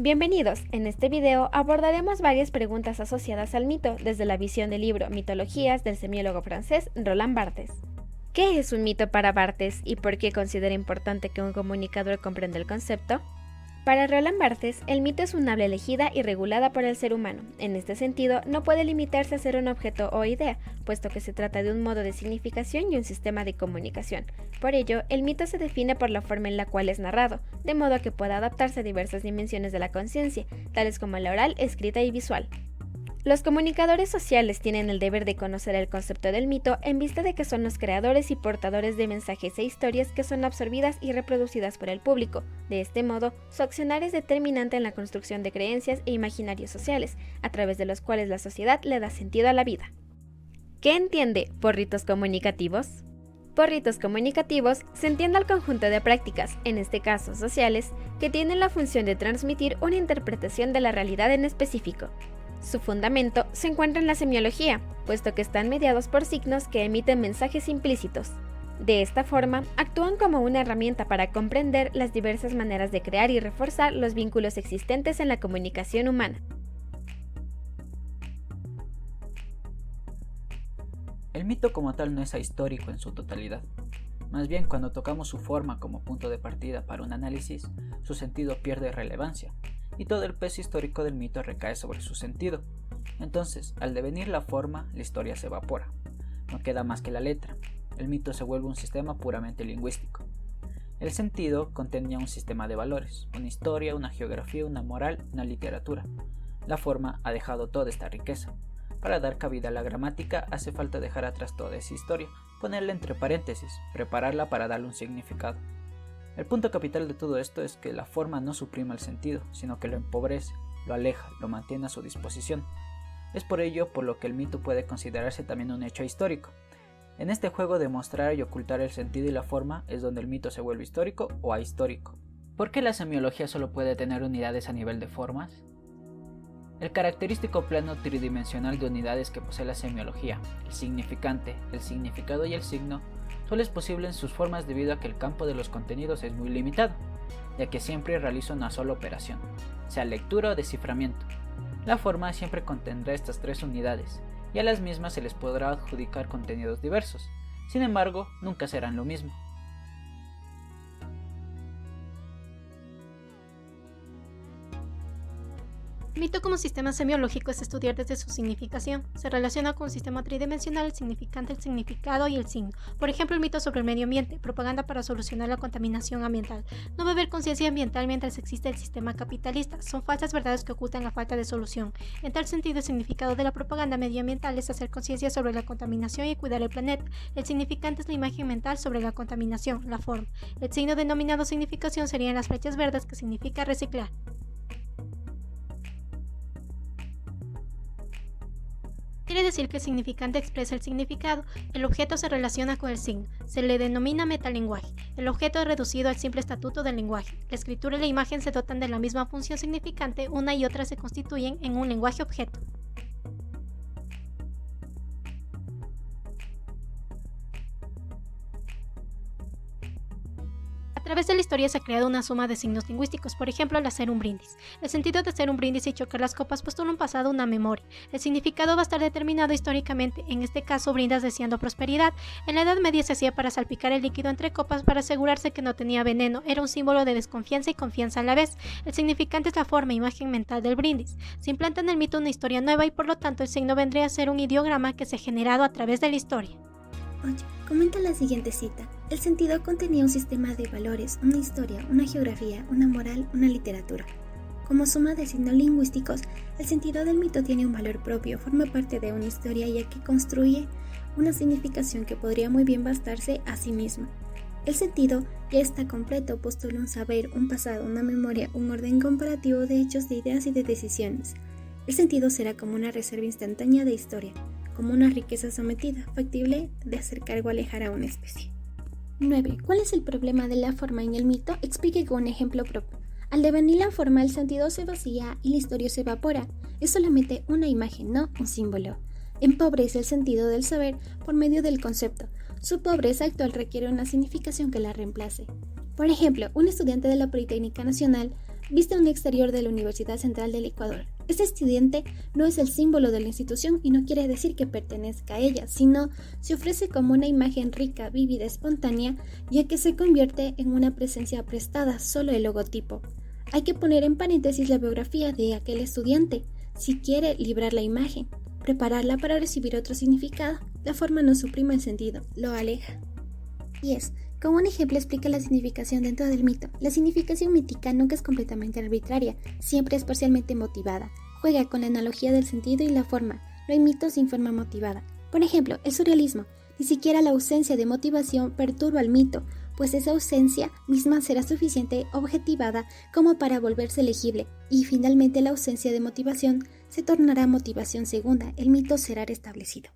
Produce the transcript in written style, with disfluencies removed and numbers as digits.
Bienvenidos, en este video abordaremos varias preguntas asociadas al mito desde la visión del libro Mitologías del semiólogo francés Roland Barthes. ¿Qué es un mito para Barthes y por qué considera importante que un comunicador comprenda el concepto? Para Roland Barthes, el mito es un habla elegida y regulada por el ser humano. En este sentido, no puede limitarse a ser un objeto o idea, puesto que se trata de un modo de significación y un sistema de comunicación. Por ello, el mito se define por la forma en la cual es narrado, de modo que pueda adaptarse a diversas dimensiones de la conciencia, tales como la oral, escrita y visual. Los comunicadores sociales tienen el deber de conocer el concepto del mito en vista de que son los creadores y portadores de mensajes e historias que son absorbidas y reproducidas por el público. De este modo, su accionar es determinante en la construcción de creencias e imaginarios sociales, a través de los cuales la sociedad le da sentido a la vida. ¿Qué entiende por ritos comunicativos? Por ritos comunicativos se entiende al conjunto de prácticas, en este caso sociales, que tienen la función de transmitir una interpretación de la realidad en específico. Su fundamento se encuentra en la semiología, puesto que están mediados por signos que emiten mensajes implícitos. De esta forma, actúan como una herramienta para comprender las diversas maneras de crear y reforzar los vínculos existentes en la comunicación humana. El mito como tal no es ahistórico en su totalidad. Más bien, cuando tocamos su forma como punto de partida para un análisis, su sentido pierde relevancia, y todo el peso histórico del mito recae sobre su sentido. Entonces, al devenir la forma, la historia se evapora. No queda más que la letra. El mito se vuelve un sistema puramente lingüístico. El sentido contenía un sistema de valores, una historia, una geografía, una moral, una literatura. La forma ha dejado toda esta riqueza. Para dar cabida a la gramática hace falta dejar atrás toda esa historia, ponerla entre paréntesis, prepararla para darle un significado. El punto capital de todo esto es que la forma no suprime el sentido, sino que lo empobrece, lo aleja, lo mantiene a su disposición. Es por ello por lo que el mito puede considerarse también un hecho histórico. En este juego de mostrar y ocultar el sentido y la forma es donde el mito se vuelve histórico o ahistórico. ¿Por qué la semiología solo puede tener unidades a nivel de formas? El característico plano tridimensional de unidades que posee la semiología, el significante, el significado y el signo, solo es posible en sus formas debido a que el campo de los contenidos es muy limitado, ya que siempre realiza una sola operación, sea lectura o desciframiento. La forma siempre contendrá estas tres unidades, y a las mismas se les podrá adjudicar contenidos diversos, sin embargo, nunca serán lo mismo. El mito como sistema semiológico es estudiar desde su significación. Se relaciona con un sistema tridimensional, el significante, el significado y el signo. Por ejemplo, el mito sobre el medio ambiente, propaganda para solucionar la contaminación ambiental. No va a haber conciencia ambiental mientras existe el sistema capitalista. Son falsas verdades que ocultan la falta de solución. En tal sentido, el significado de la propaganda medioambiental es hacer conciencia sobre la contaminación y cuidar el planeta. El significante es la imagen mental sobre la contaminación, la forma. El signo denominado significación serían las flechas verdes, que significa reciclar. Quiere decir que el significante expresa el significado, el objeto se relaciona con el signo, se le denomina metalenguaje. El objeto es reducido al simple estatuto del lenguaje. La escritura y la imagen se dotan de la misma función significante, una y otra se constituyen en un lenguaje objeto. A través de la historia se ha creado una suma de signos lingüísticos, por ejemplo, al hacer un brindis. El sentido de hacer un brindis y chocar las copas postula un pasado, una memoria. El significado va a estar determinado históricamente, en este caso brindas deseando prosperidad. En la Edad Media se hacía para salpicar el líquido entre copas para asegurarse que no tenía veneno, era un símbolo de desconfianza y confianza a la vez. El significante es la forma, imagen mental del brindis. Se implanta en el mito una historia nueva y por lo tanto el signo vendría a ser un ideograma que se ha generado a través de la historia. Oye, comenta la siguiente cita. El sentido contenía un sistema de valores, una historia, una geografía, una moral, una literatura. Como suma de signos lingüísticos, el sentido del mito tiene un valor propio, forma parte de una historia ya que construye una significación que podría muy bien bastarse a sí misma. El sentido ya está completo, postula un saber, un pasado, una memoria, un orden comparativo de hechos, de ideas y de decisiones. El sentido será como una reserva instantánea de historia, como una riqueza sometida, factible de hacer cargo o alejar a una especie. 9. ¿Cuál es el problema de la forma en el mito? Explique con un ejemplo propio. Al devenir la forma, el sentido se vacía y la historia se evapora. Es solamente una imagen, no un símbolo. Empobrece el sentido del saber por medio del concepto. Su pobreza actual requiere una significación que la reemplace. Por ejemplo, un estudiante de la Politécnica Nacional viste un exterior de la Universidad Central del Ecuador. Este estudiante no es el símbolo de la institución y no quiere decir que pertenezca a ella, sino se ofrece como una imagen rica, vívida, espontánea, ya que se convierte en una presencia prestada, solo el logotipo. Hay que poner en paréntesis la biografía de aquel estudiante, si quiere librar la imagen, prepararla para recibir otro significado. La forma no suprime el sentido, lo aleja. 10. Como un ejemplo explica la significación dentro del mito. La significación mítica nunca es completamente arbitraria, siempre es parcialmente motivada. Juega con la analogía del sentido y la forma. No hay mitos sin forma motivada. Por ejemplo, el surrealismo. Ni siquiera la ausencia de motivación perturba al mito, pues esa ausencia misma será suficiente objetivada como para volverse legible, y finalmente la ausencia de motivación se tornará motivación segunda, el mito será restablecido.